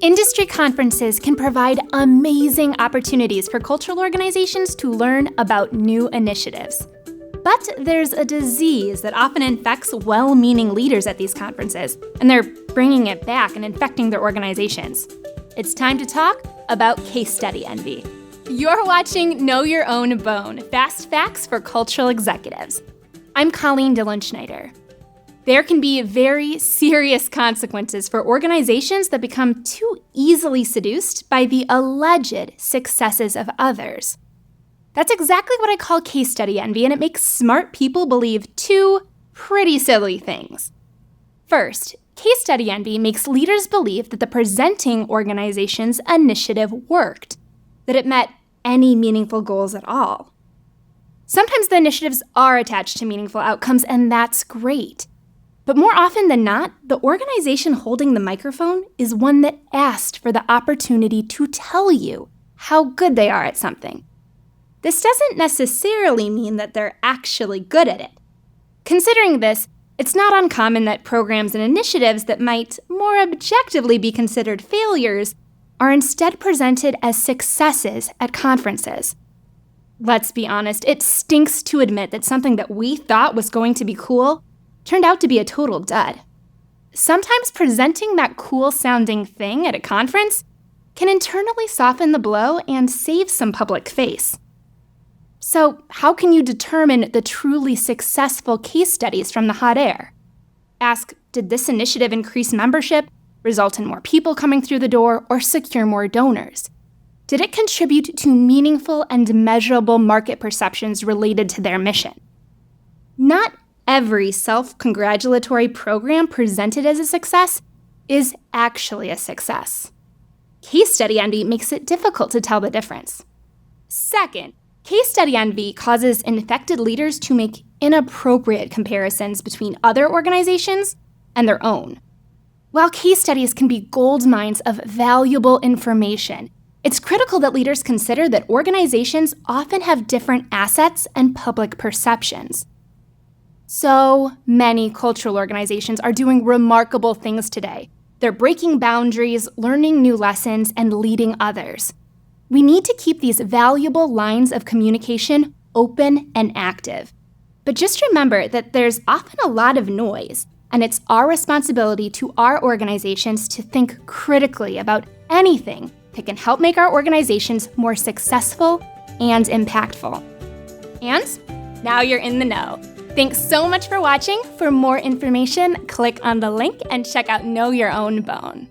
Industry conferences can provide amazing opportunities for cultural organizations to learn about new initiatives. But there's a disease that often infects well-meaning leaders at these conferences, and they're bringing it back and infecting their organizations. It's time to talk about case study envy. You're watching Know Your Own Bone, Fast Facts for Cultural Executives. I'm Colleen Dilenschneider. There can be very serious consequences for organizations that become too easily seduced by the alleged successes of others. That's exactly what I call case study envy, and it makes smart people believe two pretty silly things. First, case study envy makes leaders believe that the presenting organization's initiative worked, that it met any meaningful goals at all. Sometimes the initiatives are attached to meaningful outcomes, and that's great. But more often than not, the organization holding the microphone is one that asked for the opportunity to tell you how good they are at something. This doesn't necessarily mean that they're actually good at it. Considering this, it's not uncommon that programs and initiatives that might more objectively be considered failures are instead presented as successes at conferences. Let's be honest, it stinks to admit that something that we thought was going to be cool turned out to be a total dud. Sometimes presenting that cool-sounding thing at a conference can internally soften the blow and save some public face. So, how can you determine the truly successful case studies from the hot air? Ask, did this initiative increase membership, result in more people coming through the door, or secure more donors? Did it contribute to meaningful and measurable market perceptions related to their mission? Not every self-congratulatory program presented as a success is actually a success. Case study envy makes it difficult to tell the difference. Second, case study envy causes infected leaders to make inappropriate comparisons between other organizations and their own. While case studies can be gold mines of valuable information, it's critical that leaders consider that organizations often have different assets and public perceptions. So many cultural organizations are doing remarkable things today. They're breaking boundaries, learning new lessons, and leading others. We need to keep these valuable lines of communication open and active. But just remember that there's often a lot of noise, and it's our responsibility to our organizations to think critically about anything that can help make our organizations more successful and impactful. And now you're in the know. Thanks so much for watching. For more information, click on the link and check out Know Your Own Bone.